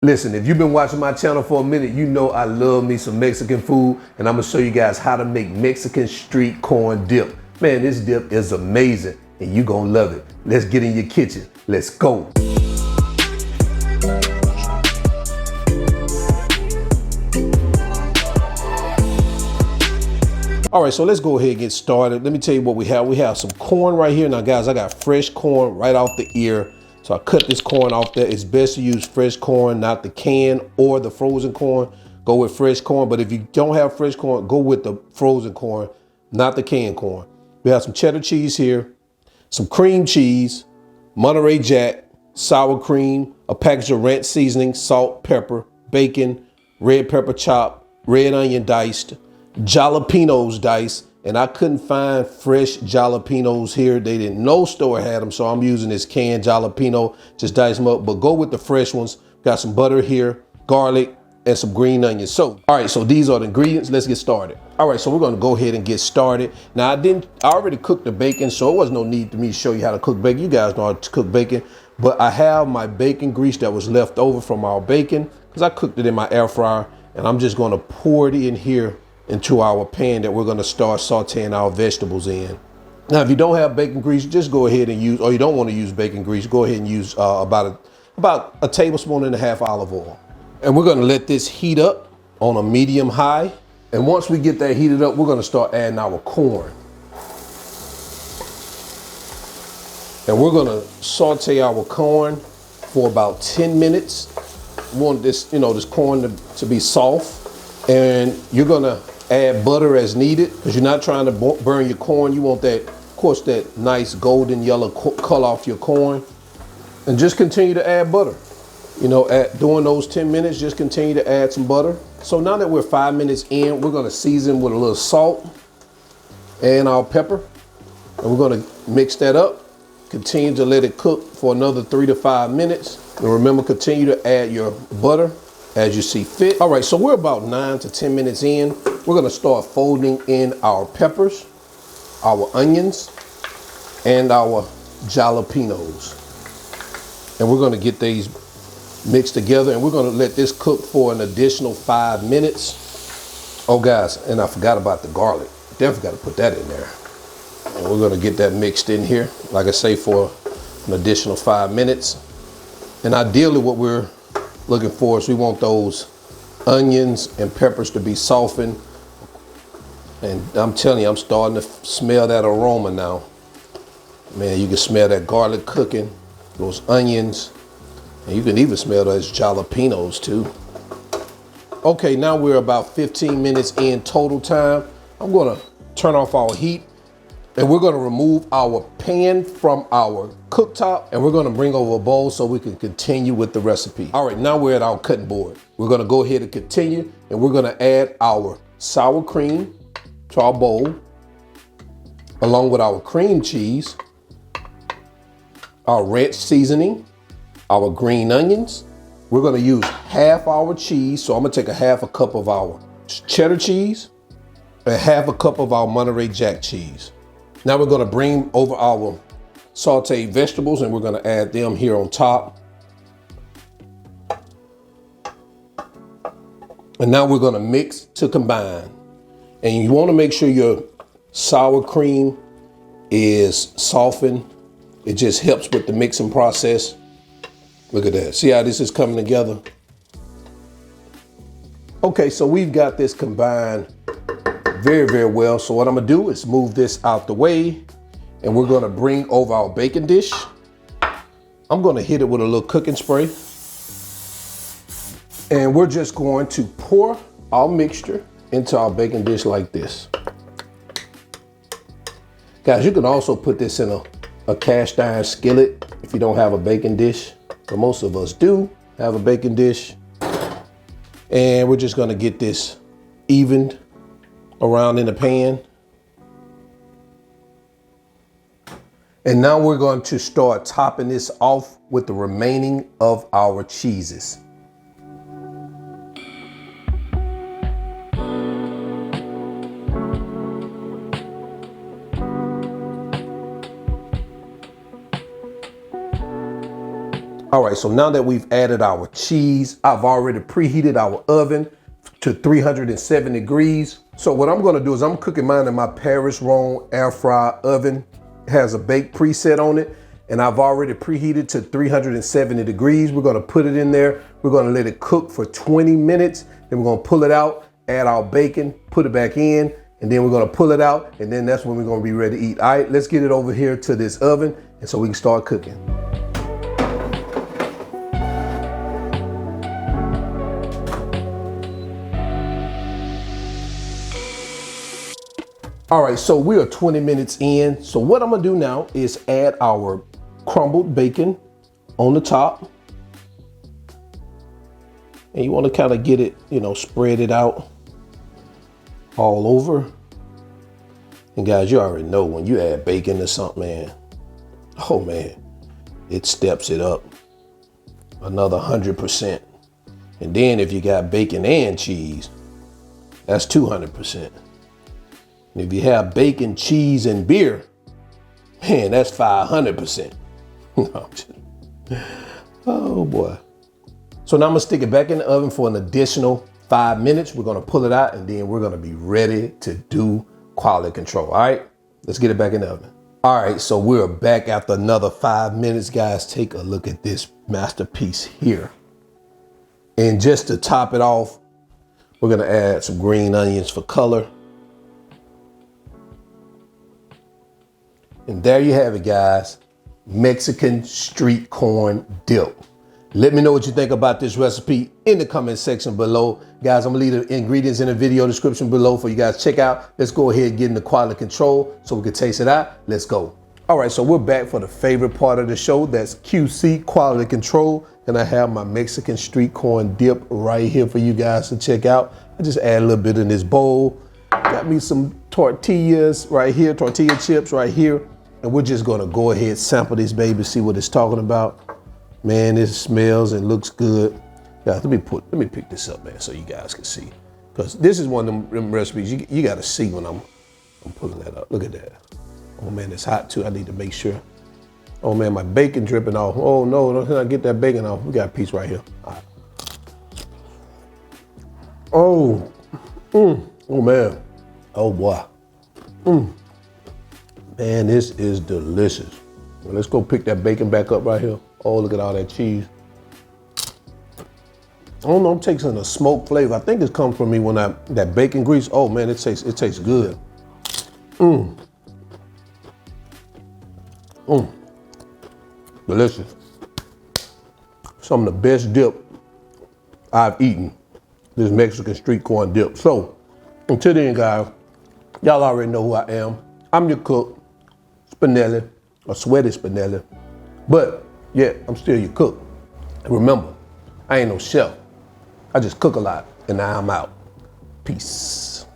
Listen, if you've been watching my channel for a minute, you know I love me some Mexican food, and I'm gonna show you guys how to make Mexican street corn dip. Man, this dip is amazing, and you gonna love it. Let's get in your kitchen. Let's go. All right, so let's go ahead and get started. Let me tell you what we have. We have some corn right here. Now, guys, I got fresh corn right off the ear. So I cut this corn off there. It's best to use fresh corn, not the canned or the frozen corn. Go with fresh corn. But if you don't have fresh corn, go with the frozen corn, not the canned corn. We have some cheddar cheese here, some cream cheese, Monterey Jack, sour cream, a package of ranch seasoning, salt, pepper, bacon, red pepper chopped, red onion diced, Jalapenos diced, and I couldn't find fresh jalapenos here. They didn't, no store had them, so I'm using this canned jalapeno, just dice them up, but go with the fresh ones. Got some butter here, garlic, and some green onions. So, all right, so these are the ingredients. Let's get started. All right, so we're gonna go ahead and get started. Now, I already cooked the bacon, so it was no need to me to show you how to cook bacon. You guys know how to cook bacon, but I have my bacon grease that was left over from our bacon, because I cooked it in my air fryer, and I'm just gonna pour it in here into our pan that we're gonna start sauteing our vegetables in. Now, if you don't have bacon grease, just go ahead and use, or you don't wanna use bacon grease, go ahead and use about a tablespoon and a half olive oil. And we're gonna let this heat up on a medium high. And once we get that heated up, we're gonna start adding our corn. And we're gonna saute our corn for about 10 minutes. We want this, this corn to be soft. And you're gonna add butter as needed, because you're not trying to burn your corn. You want that, of course, that nice golden yellow color off your corn. And just continue to add butter. During those 10 minutes, just continue to add some butter. So now that we're 5 minutes in, we're gonna season with a little salt and our pepper. And we're gonna mix that up. Continue to let it cook for another 3 to 5 minutes. And remember, continue to add your butter as you see fit. All right, so we're about 9 to 10 minutes in. We're gonna start folding in our peppers, our onions, and our jalapenos. And we're gonna get these mixed together, and we're gonna let this cook for an additional 5 minutes. Oh guys, and I forgot about the garlic. Definitely gotta put that in there. And we're gonna get that mixed in here, like I say, for an additional 5 minutes. And ideally what we're looking for is we want those onions and peppers to be softened. And I'm telling you, I'm starting to smell that aroma now. Man, you can smell that garlic cooking, those onions, and you can even smell those jalapenos too. Okay, now we're about 15 minutes in total time. I'm gonna turn off our heat, and we're gonna remove our pan from our cooktop, and we're gonna bring over a bowl so we can continue with the recipe. All right, now we're at our cutting board. We're gonna go ahead and continue, and we're gonna add our sour cream to our bowl, along with our cream cheese, our ranch seasoning, our green onions. We're gonna use half our cheese, so I'm gonna take a half a cup of our cheddar cheese and half a cup of our Monterey Jack cheese. Now we're gonna bring over our sauteed vegetables, and we're gonna add them here on top. And now we're gonna mix to combine. And you wanna make sure your sour cream is softened. It just helps with the mixing process. Look at that, see how this is coming together? Okay, so we've got this combined very, very well. So what I'm gonna do is move this out the way, and we're gonna bring over our baking dish. I'm gonna hit it with a little cooking spray. And we're just going to pour our mixture into our baking dish like this. Guys, you can also put this in a cast iron skillet if you don't have a baking dish. But most of us do have a baking dish. And we're just gonna get this evened around in the pan. And now we're going to start topping this off with the remaining of our cheeses. All All right, so now that we've added our cheese, I've already preheated our oven to 307 degrees. So what I'm gonna do is I'm cooking mine in my Paris Rhone air fry oven. It has a bake preset on it, and I've already preheated to 370 degrees. We're gonna put it in there. We're gonna let it cook for 20 minutes. Then we're gonna pull it out, add our bacon, put it back in, and then we're gonna pull it out, and then that's when we're gonna be ready to eat. All right, let's get it over here to this oven, and so we can start cooking. All right, so we are 20 minutes in. So what I'm gonna do now is add our crumbled bacon on the top. And you wanna kinda get it, spread it out all over. And guys, you already know when you add bacon to something, man, oh man, it steps it up another 100%. And then if you got bacon and cheese, that's 200%. And if you have bacon, cheese, and beer, man, that's 500%. Oh boy. So now I'm gonna stick it back in the oven for an additional 5 minutes. We're gonna pull it out, and then we're gonna be ready to do quality control. All right, let's get it back in the oven. All right, so we're back after another 5 minutes, guys. Take a look at this masterpiece here. And just to top it off, we're gonna add some green onions for color. And there you have it, guys. Mexican street corn dip. Let me know what you think about this recipe in the comment section below. Guys, I'm gonna leave the ingredients in the video description below for you guys to check out. Let's go ahead and get into quality control so we can taste it out. Let's go. All right, so we're back for the favorite part of the show. That's QC, quality control. And I have my Mexican street corn dip right here for you guys to check out. I just add a little bit in this bowl. Got me some tortillas right here, tortilla chips right here. And we're just gonna go ahead, sample this baby, see what it's talking about. Man, this smells and looks good. Guys, let me pick this up, man, so you guys can see. Because this is one of them recipes you gotta see when I'm pulling that up. Look at that. Oh man, it's hot too, I need to make sure. Oh man, my bacon dripping off. Oh no, don't get that bacon off. We got a piece right here. All right. Oh, oh man, oh boy. Man, this is delicious. Well, let's go pick that bacon back up right here. Oh, look at all that cheese. I don't know, I'm tasting a smoked flavor. I think it's come from me when that bacon grease. Oh man, it tastes good. Delicious. Some of the best dip I've eaten. This Mexican street corn dip. So, until then, guys, y'all already know who I am. I'm your cook, Spinelli, or Sweaty Spinelli. But, yeah, I'm still your cook. And remember, I ain't no chef. I just cook a lot, and now I'm out. Peace.